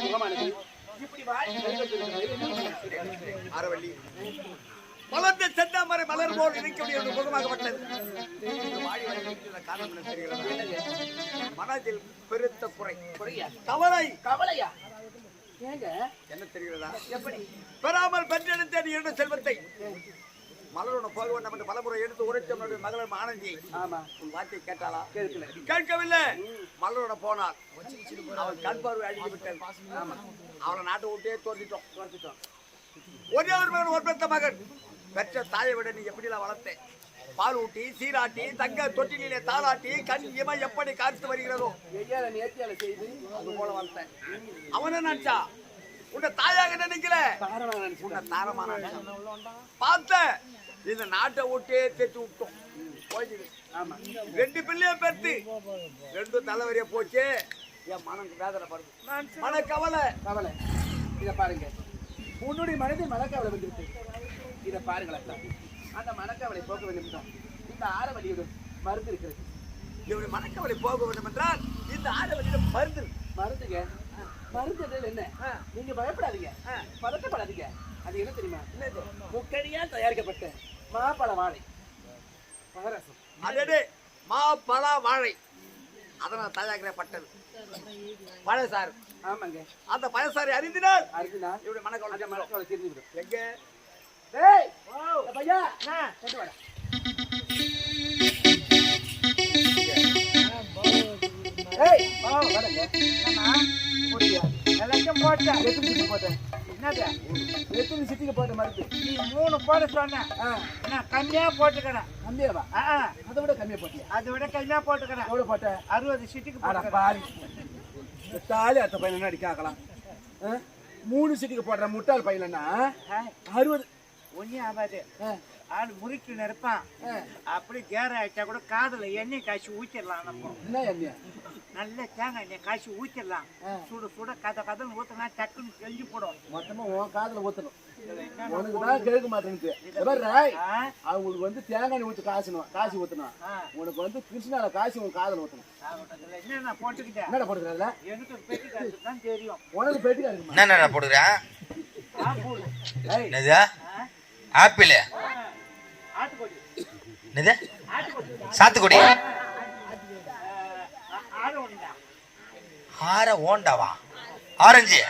முகமானது இப்படி அரவள்ளி மலர்ந்த செந்தாமரை மலர் போல் இருக்கக்கூடிய ஒரு முகமாகப்பட்டது. காரணம் தெரிகிறது. மனதில் பெருத்த கவலையா ஏங்க என்ன தெரிகிறதா? எப்படி பெறாமல் பெற்றெடுத்த இரண்டு செல்வத்தை மலருடன் போக வேண்டும் என்று பலமுறை எடுத்து உரைத்த மகள் ஆனந்தி உன் வார்த்தை கேட்டாளா? கேட்கவில்லை. மலரோட போனார். அவன் கண் பார்வை அடித்து விட்டார். அவளை நாட்டை விட்டே தோர்த்திட்டோம். ஒரே ஒரு மகன் ஒரு பெற்ற மகன். பெற்ற தாயை விட நீ எப்படிலாம் வளர்த்தேன்? பால் ஊட்டி சீராட்டி தங்க தொட்டிலே தாளாட்டி கண் இம எப்படி காத்து வருகிறதோ அது போல வளர்த்தேன். அவன நினைச்சா உன்னை தாயாக நினைக்கல, உன்னை தாரமான பார்த்த இந்த நாட்டை விட்டே தேச்சு விட்டோம். ரெண்டு பிள்ளைய பெற்று ரெண்டும் தலைவரியா போச்சு. என் மனம் வேதனை படுது. மன கவலை இதை பாருங்க. உன்னுடைய மனதில் மனக்கவலை வந்துருக்கு. இதை பாருங்களேன். அந்த மனக்கவலை போக வேண்டும். இந்த ஆரவழியுடன் மருந்து இருக்கிறது. இவருடைய மனக்கவலை போக வேண்டும் என்றால் இந்த ஆரவழியில மருந்துங்க. மருந்து என்ன? நீங்க பயப்படாதீங்க, பதட்டப்படாதீங்க. அது என்ன தெரியுமா? முக்கடியால் தயாரிக்கப்பட்ட மாப்பழ வாழை பகரசம். அதே மாப்பழ வாழை அதனால் தயாரிக்கப்பட்டது பழசாறு. ஆமாங்க. அந்த பழசாறை அறிந்தினால் இவருடைய மனக்கவலை தெரிஞ்சுவிடும். எங்க பையா எல்லாத்தையும் போட்டேன். எத்தனை சிட்டிக்கு போட்ட மருந்து? நீ 3 போட சொன்ன. நான் கம்மியா போட்டுக்கிறேன். கம்மியாவா? அதை விட கம்மியா போட்டியா? அதை விட கம்மியா போட்டுக்கிறேன். எவ்வளவு போட்ட? 60 சிட்டிக்கு போட்டேன். தாலி அத்த பையன் அடி கேட்கலாம். 3 சிட்டிக்கு போடுற முட்டாள் பையனா 60 ஒன்னே ஆகாது. ஆள் முறுக்கி நிற்பான். அப்படி கேர ஆயிட்டா கூட காதல எண்ணெய் காய்ச்சி ஊத்திடலாம். என்ன எண்ணெய்? நல்ல தேங்காய் எண்ணெய் காய்ச்சி ஊத்திடலாம். சுட சுட கதன்னு ஊத்தினா டக்குன்னு செஞ்சு போடும். மொத்தமா உன் காதல ஊத்தணும். உனக்குதான் கேட்க மாட்டேங்குது. அவங்களுக்கு வந்து தேங்காய் எண்ணெய் ஊற்றி காசி ஊத்தணும். உனக்கு வந்து கிருஷ்ணால காசி உன் காதல ஊத்தணும். என்ன போட்டுக்கிட்டேன்? என்ன போட்டுக்கிறதுல எனக்கு பெட்டிக்காரு தான் தெரியும். உனக்கு பெட்டிக்காரு என்ன போட்டுக்கிறேன்? ஆப்பிள், சாத்துக்குடி, ஆர ஓண்டாவா, ஆரஞ்சு,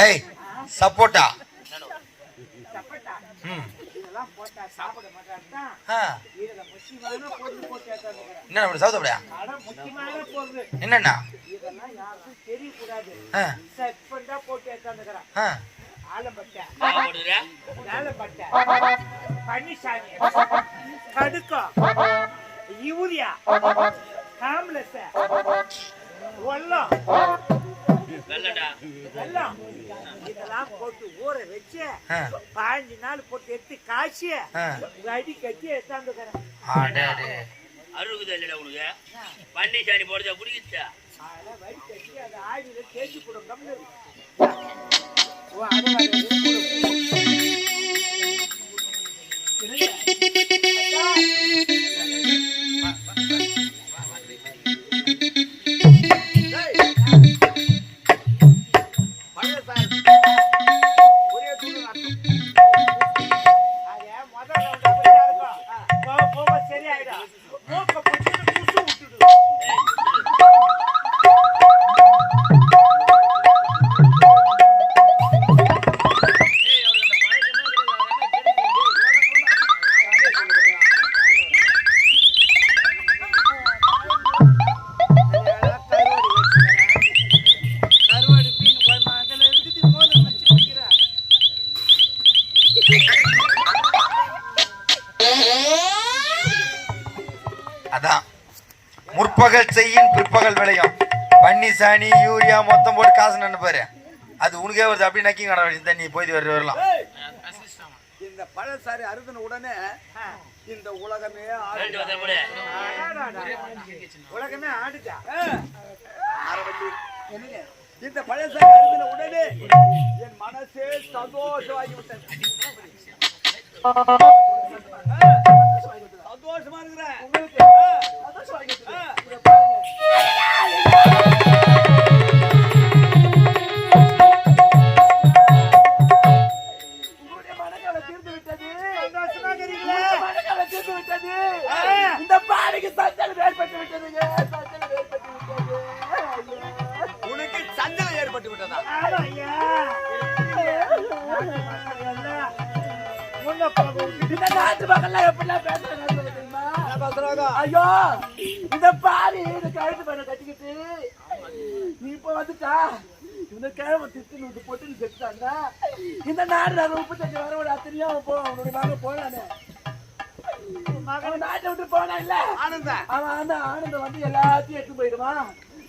ஏய் சப்போட்டா. என்ன சாப்பிட்டா என்னண்ணா கடுக்கா யூரியா காம்லெஸ் இதெல்லாம் போட்டு ஊற வச்சு 15 நாள் போட்டு எடுத்து காய்ச்சி அடி கட்டி எடுத்தாந்துக்கிறேன். அருகுது இல்லடா உனக்கு பன்னி சாணி போடுறதா குடிக்கிச்சா? வரி கட்டி அதை ஆயில தேய்ச்சி போடும். அதான் முற்பகல் செய்யின் பிற்பகல் விளையும். பன்னி சாணி யூரியா மொத்தம் போட்டு காசு நினைப்பாரு. அது உனக்கே வருது. அப்படி நக்கி கடை நீ போய் வரலாம். இந்த பழசாரி அருந்தின உடனே இந்த உலகமே ஆடுச்சா? இந்த பழசாரி அருந்தின உடனே என் மனசே சந்தோஷமாகிவிட்டது. சந்தோஷமா இருக்கிறேன். இந்த நாட்டு மக்கள் எப்படிலாம் பேசுறாங்க தெரியுமா? பேசுறாங்க. ஐயோ இந்த பாரு இந்த கழுத்து பண்ண கட்டிக்கிட்டு நீ இப்ப வந்துட்டா இந்த கிழமை திட்டு வந்து பொட்டு செட்டாங்க. இந்த நாடு நான் 35 வர விட தெரியாம போ அவனுடைய மகன் போனானே மகன் நாட்டை விட்டு போனா இல்ல ஆனந்தம். அவன் அந்த ஆனந்தம் வந்து எல்லாத்தையும் எடுத்து போயிடுமா?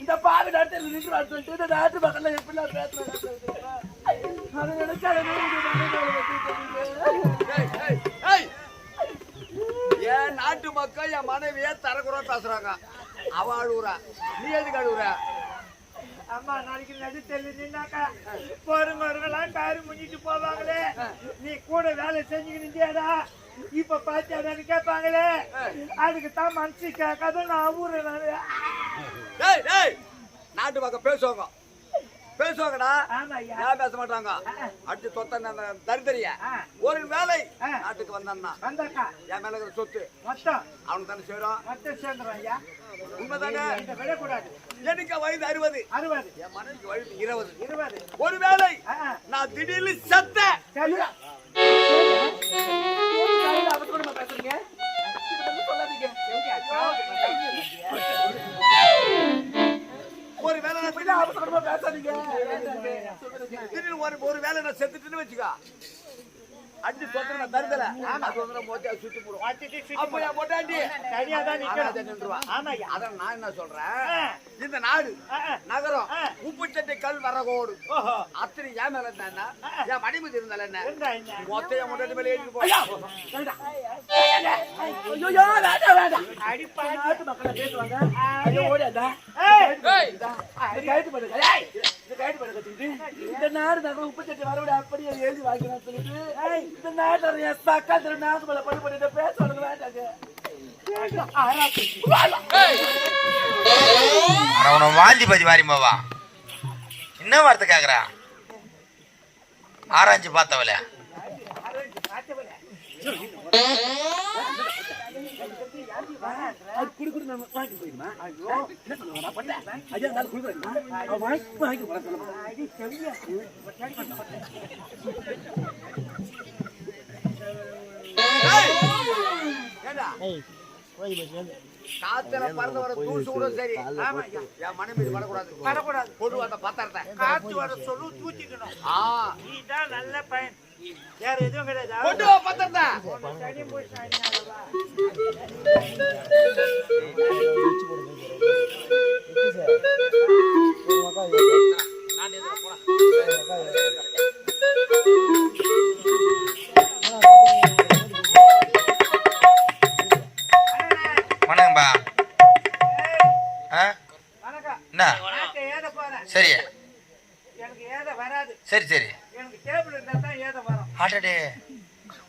இந்த பாவி நாட்டில் நின்று சொல்லிட்டு இந்த நாட்டு மக்கள் எப்படிலாம் பேசுறாங்க அதை நினைச்சாலே என் நாட்டு மக்கள் என் மனைவியே தரக்குறா பேசுறாங்க. அவ அழுகுறா, நீ எதுக்கு அழுகுற? அம்மா நாளைக்கு நடு தெரியலன்னாக்கா போறவங்கலாம் காரு முன்னிட்டு போவாங்களே, நீ கூட வேலை செஞ்சுக்கிட்டேடா இப்ப பாத்தியாடான்னு கேட்பாங்களே, அதுக்கு தான் மனசு கேட்காத நான் ஊரு நாட்டு மக்கள் பேசுவாங்க பேசுவாங்கடா. ஆமா ஐயா. ஏன் பேச மாட்டாங்க? அடிச்சு தொத்த தரிதறிய ஒரு வேலை நாட்டுக்கு வந்தான்னா வந்தாக்கா என் மேல இருக்கிற சொத்து மொத்தம் அவனுக்கு தானே சேரும். மொத்தம் சேர்ந்துடும் ஐயா. உண்மைதானே? இதை விடக்கூடாது. எனக்கு வயது 60, 60 என் மனைவிக்கு வயது 20. 20 ஒரு வேலை நான் திடீர்னு சத்த பேசுறீங்க ஒரு வேலை பேசாதீங்க. திடீர்னு ஒரு வேலை நான் செத்துட்டுன்னு வச்சுக்கா, அஞ்சு சொத்து நான் தருதல மோட்டியா சுத்தி போடுவோம். அப்ப என் பொட்டாண்டி அதான் நான் என்ன சொல்றேன், இந்த நாடு நகரம் உப்பு சட்டை கல் வரகோடு அத்தனை ஏன் மேல இருந்தா என் மணிமதி இருந்தால என்ன மொத்த என் முன்னாடி மேல ஏறிட்டு போய் மக்களை பேசுவாங்க. இந்த நாடு நகரம் உப்பு சட்டை வரவிட அப்படியே எழுதி வாங்கினான்னு சொல்லிட்டு இந்த நாட்டு சக்கத்துல நாசுமலை பண்ணி பண்ணிட்டு பேசுவாங்க வேண்டாங்க. அவனை வாந்தி பதி மாறிமாவா என்ன வார்த்தை கேக்குறா? ஆராய்ச்சி பார்த்தவள காத்துல பறந்து வர தூசு கூட சரி என் மனைவி வரக்கூடாது. பொது அந்த பத்திரத்தை காத்து வர சொல்லு தூச்சிக்கணும். நீதான் நல்ல பையன், வேற எதுவும் கிடையாது. கொண்டு வா பத்திரத்தை. சனி போய் சனி வணக்கம்பா. என்ன சரி எனக்கு ஏத வராது. சரி சரி எனக்கு டேபிள் இருந்தா தான் ஏத வரும். ஆட்டடே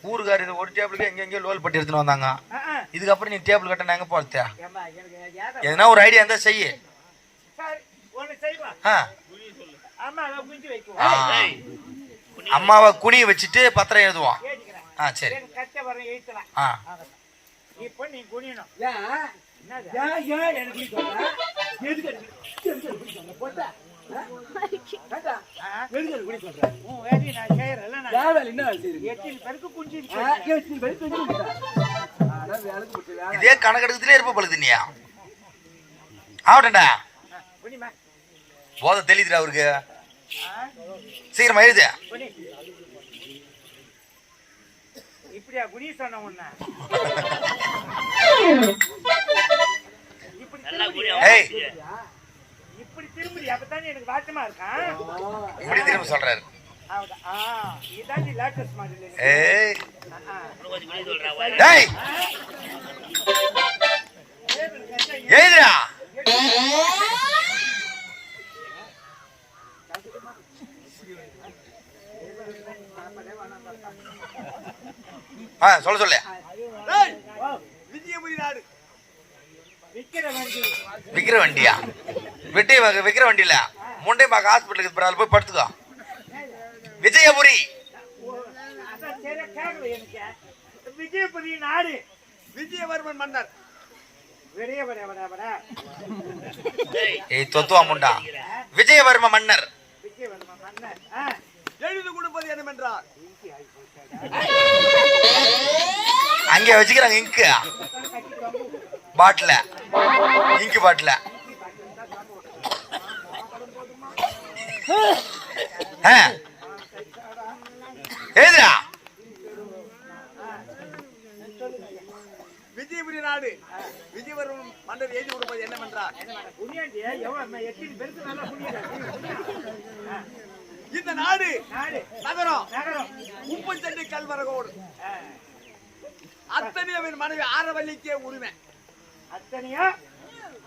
ஊருக்கார் இது ஒரு டேபிளுக்கு எங்கெங்கயோ லோல் பட்டி எடுத்துன்னு வந்தாங்க. இதுக்கப்புறம் நீ டேபிள் கட்ட நாங்க போறதா? எதனா ஒரு ஐடியா இருந்தா செய்ய. அம்மாவை குனிய வச்சுட்டு பத்திரம் எழுதுவோம். சரி இப்ப நீ குனியணும். இதே கணக்கெடுக்கத்திலே இருப்ப பழுதுனியா ஆவட்டா போத தெளிதுடா அவருக்கு. சீக்கிரமா எழுது. இப்படியா குனி சொன்ன உன்ன இப்படி திரும்பி அப்பதானே எனக்கு வாட்டமா இருக்கான். இப்படி திரும்ப சொல்றாரு. இதான் லேட்டஸ்ட் மாடல். எழுதுடா. சொல்ல சொல்ல விஜயபுரி நாடு விக்கிற வண்டியா? வெட்டி விக்கிற வண்டியில முண்டை பாக்க ஹாஸ்பிட்டலுக்கு போய் படுத்துக்கோ. விஜயபுரி விஜயபுரி நாடு விஜயவர்மன் மன்னர். தொத்துவா முண்டா விஜயவர்ம மன்னர். எழுதி கொடுப்பது என்னவென்றால் அங்கே வச்சுக்கிறாங்க இங்கு பாட்டில இங்கு பாட்டில ஏதுடா விஜயபுரி நாடு விஜயவர்மன் மன்னர் எழுதி கொடுப்பது என்னவென்றால் இந்த நாடு நகரம் 32 கல்வரகோடு அத்தனையவின் மனைவி ஆரவல்லிக்கே உரிமை. அத்தனையா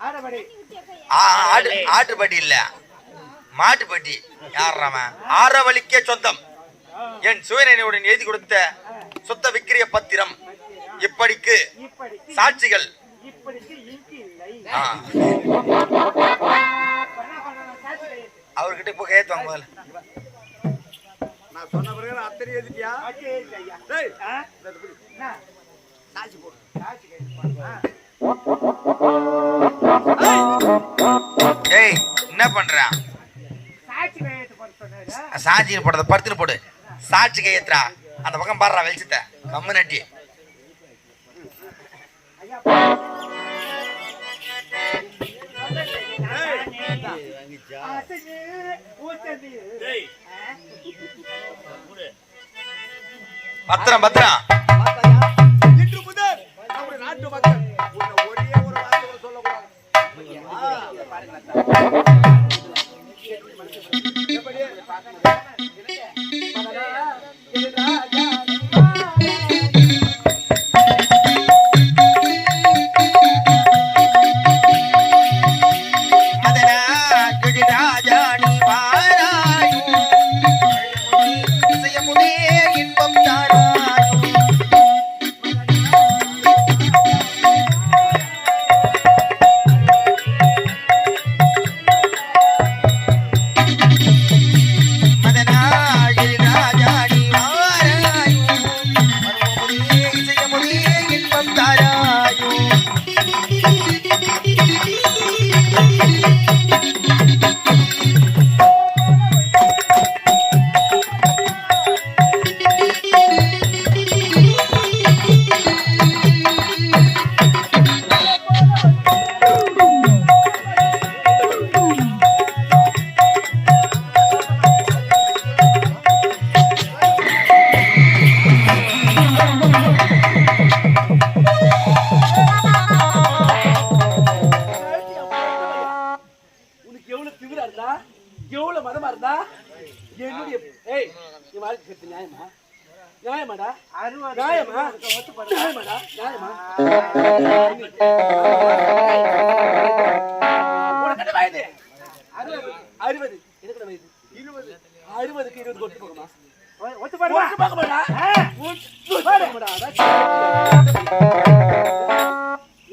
ஆரவடி ஆட்டுப்பட்டி இல்ல மாட்டுப்பட்டி. யாராம ஆரவழிக்கே சொந்தம். என் சுயநினைவுடன் எழுதி கொடுத்த சொத்த விக்கிரிய பத்திரம் இப்படிக்கு சாட்சிகள். அவர்கிட்ட இப்போ கேத்துவாங்க முதல்ல. நான் சொன்ன பிறகு அத்தனை எழுதிட்டியா? சாட்சி போடு. ஏய் என்ன பண்ற? சாட்சி போடுறத படுத்துன்னு போடு. சாட்சி கையேத்துறா. அந்த பக்கம் பாடுறா வெளிச்சத்த கம்மு நட்டி. பத்திரம் பத்திரம். இன்று முதல் நம்முடைய நாட்டு மக்கள் ஒரே ஒரு வார்த்தை சொல்லக்கூடாது.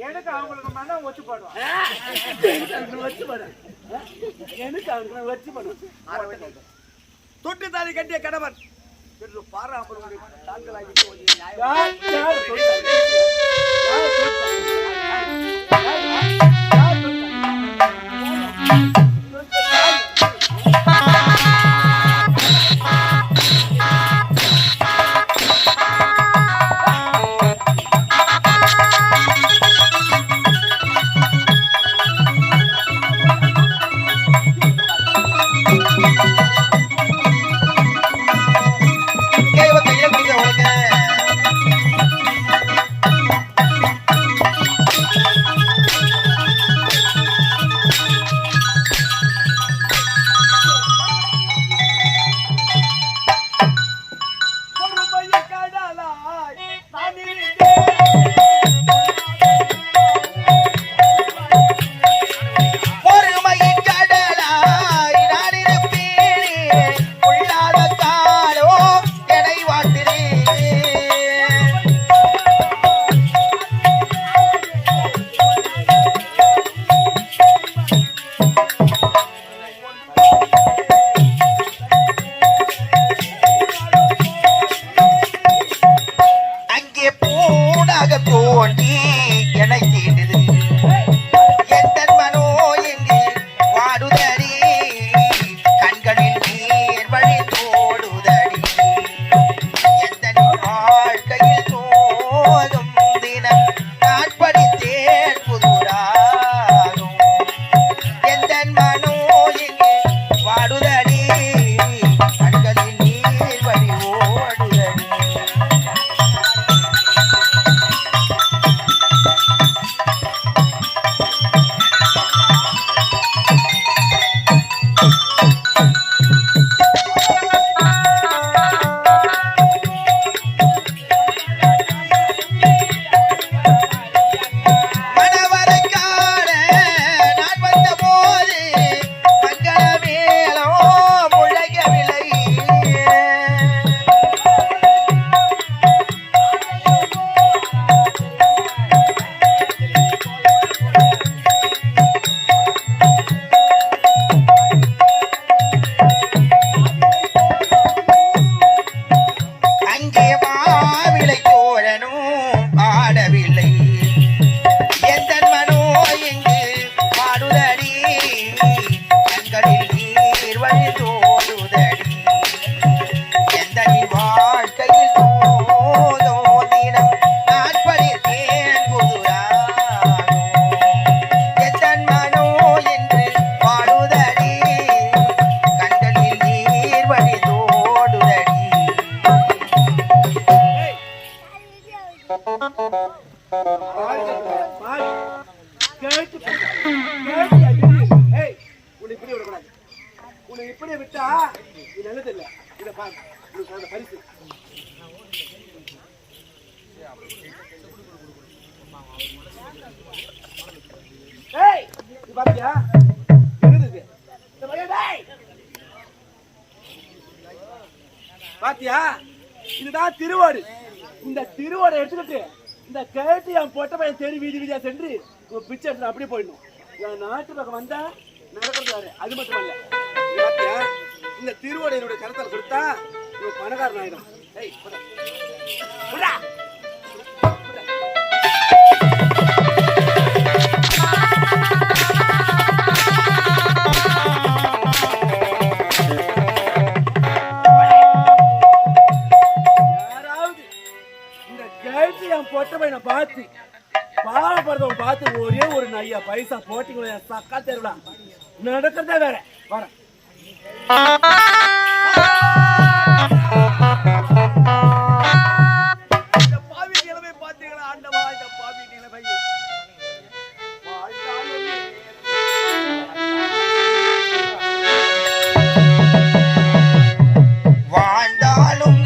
எனக்கு அவங்களுக்கு மனம் ஒத்து போடுவான். தொட்டு தாலி கட்டிய கணவன் என்று பாராமல் தாங்களாகி நீர் வழி தோடுதடி எந்த நீ வாழ்க்கையில் தோதோ தினம் நாட்படி தேன் புதுரானோ எத்தன் மனோ என்று பாடுதடி கண்களில் நீர் வழி தோடுதடி. உன்னை இப்படி விட்டா இது நல்லது இல்ல. இத பாரு, உனக்கு பரிசு. ஏய், இது பாத்தியா? என்னது இது? பாத்தியா? இதுதான் திருவாடு. இந்த திருவாடை எடுத்துக்கிட்டு இந்த கேட்டியம் போட்ட பையன் தேடி வீதி வீதியா சென்று பிச்சை எடுத்து அப்படியே போயிடணும். நாட்டு பக்கம் வந்தா நடக்கிறது அது மட்டும் இல்ல. பாத்தியா? இந்த திருவாடை என்னுடைய கருத்தால் கொடுத்தா பணக்காரன் ஆயிடும். போட்டவனை பார்த்து பாவப்படுறவன் பார்த்து ஒரே ஒரு நையா பைசா போட்டிங்களா சக்கா தெருவா நடக்கிறதே வேற வர. இந்த பாவி நிலைமை பார்த்தீங்களா ஆண்டவா? இந்த பாவி நிலைமை வாழ்ந்தாலும்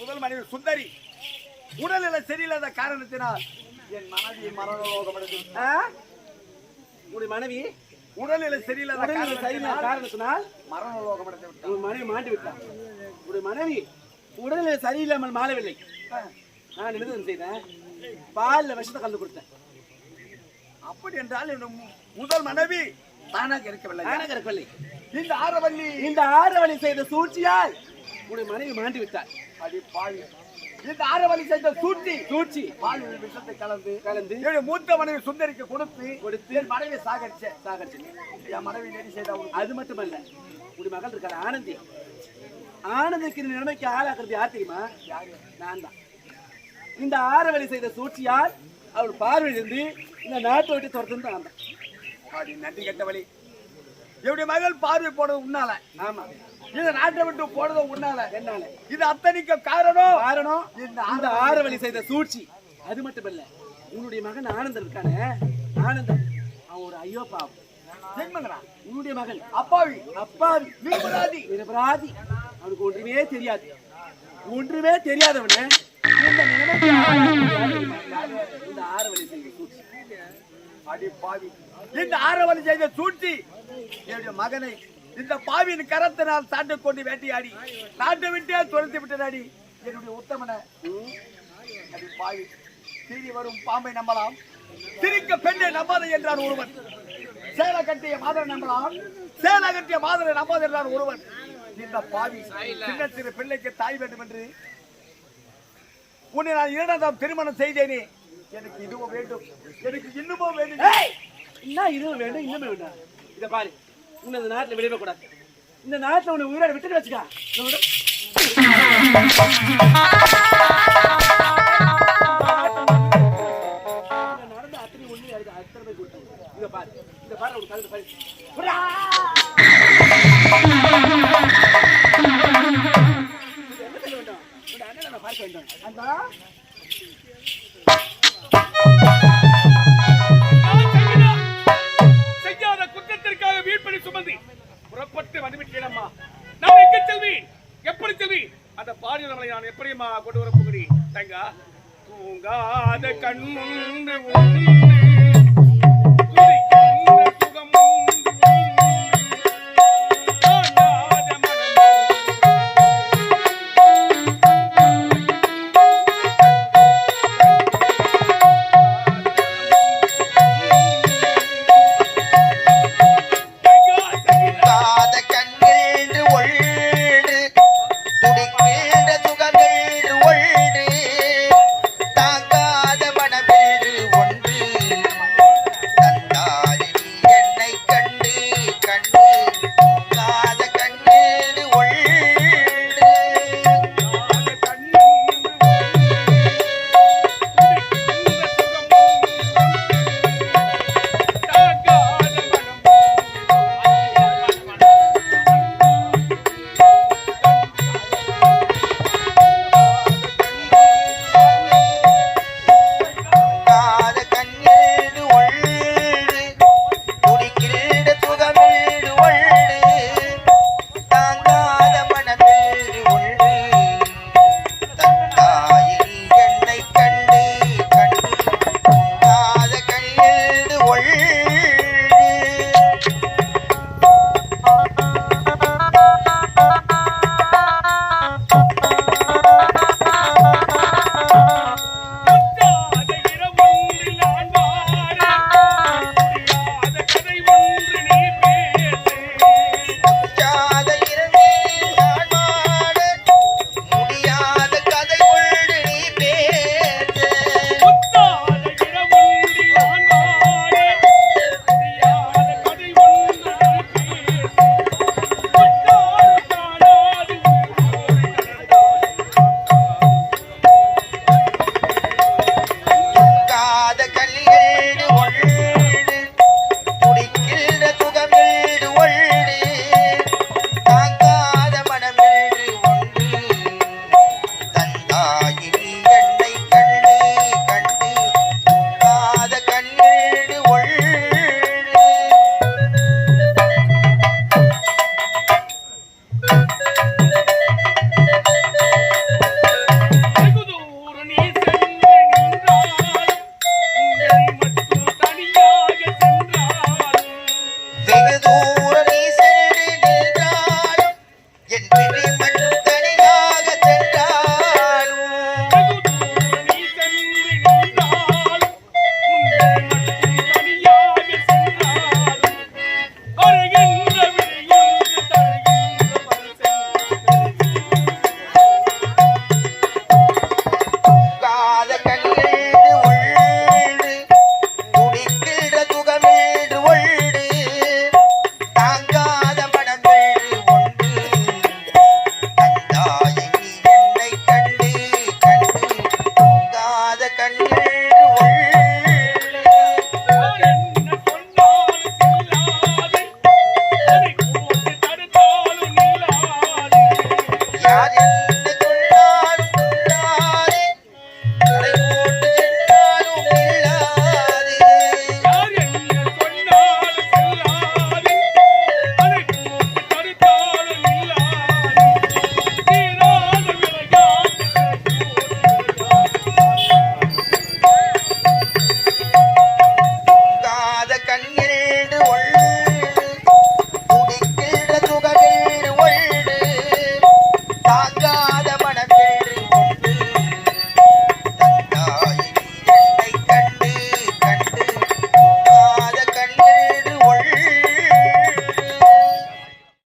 முதல் மனைவி சுந்தரி உடல்நிலை சரியில்லாத காரணத்தினால் என் மனைவி மரணலோகம். உடைய மனைவி உடல்நிலை சரியில்லாத காரணத்தினால் மரணலோகம். உன் மனைவி மாட்டி விட்டான். உடைய மனைவி உடல்நிலை சரியில்லாமல் மாறவில்லை. நான் என்ன செய்தேன், பாலில் விஷத்தை கலந்து கொடுத்தேன். எப்படி என்றால் முதல் மனைவி தானாக இருக்கவில்லை. இந்த ஆரவழி செய்த சூழ்ச்சியால் உடைய மனைவி மாண்டி விட்டார். அடி பாவி, இந்த ஆரவழி செய்த சூழ்ச்சி பால் விஷத்தை கலந்து என்னுடைய மூத்த மனைவி சுந்தரிக்கு கொடுத்து என் மனைவி சாகரிச்சு என் மனைவி நெறி செய்த. அது மட்டுமல்ல, உடைய மகள் இருக்காரு ஆனந்திக்கு நிலைமைக்கு ஆளாக்குறது யார் தெரியுமா? நான் தான். இந்த ஆரவழி செய்த சூழ்ச்சியால் அவள் பார்வையிலிருந்து இந்த நாட்டை விட்டு துரத்து நான் தான். நன்றி கெட்டவழி, என்னுடைய மகள் பார்வை போனது உன்னால. ஆமா, இந்த நாட்டை விட்டு போனது உன்னால. என்னால? இது அத்தனைக்கு காரணம் இந்த ஆரவழி செய்த சூழ்ச்சி. அது மட்டுமல்ல, உன்னுடைய மகன் ஆனந்தம் இருக்கானே, ஆனந்தம் அவன் ஒரு ஐயோ பாவம். உன்னுடைய மகன் அப்பாவி நிரபராதி. அவனுக்கு ஒன்றுமே தெரியாதவன இந்த நிலைமைக்கு இந்த ஆரவழி செய்த சூழ்ச்சி. அடி பாவி, இந்த ஆரவழி செய்த சூழ்ச்சி என்னுடைய மகனை இந்த பாவியின் கரத்தினால் சாட்டை கொண்டு வேட்டையாடி நாட்டை விட்டே துரத்தி விட்டதாடி என்னுடைய உத்தமனை. அடி பாவி, சீறி வரும் பாம்பை நம்பலாம், சிரிக்க பெண்ணை நம்பாத என்றார் ஒருவன். சேலை கட்டிய மாதரை நம்பலாம், சேலை கட்டிய மாதரை நம்பாத என்றார் ஒருவன். இந்த பாவி சின்ன சிறு பிள்ளைக்கு தாய் வேண்டும் என்று உன்னை நான் இரண்டாம் திருமணம் செய்தேனே. எனக்கு இதுவும் வேண்டும், எனக்கு இன்னமும் வேண்டும். என்ன இதுவும் வேண்டும், இன்னுமே வேண்டாம். இதை பாரு, உன்னை இந்த நாட்டில் விடவே கூடாது. இந்த நாட்டில் உன்னை உயிரோட விட்டுட்டு வச்சுக்கா. நடந்த அத்தனை ஒண்ணு அத்தனை பேர் கொடுத்தாங்க. இதை பாரு ஒரு கருத்து பாரு. என்ன செய்ய வேண்டும்? உன் அண்ணனை நான் பார்க்க வேண்டும். அந்த செய்யாத குற்றத்திற்காக வீழ்படி சுமந்தி புறப்பட்டு வந்துவிட்டேனம்மா. நான் எங்க செல்வேன், எப்படி செல்வேன்? அந்த பாடிய நம்மளை நான் எப்படியம்மா கொண்டு வர போகிறேன்? தங்கா தூங்காத கண் உண்டு ஒள்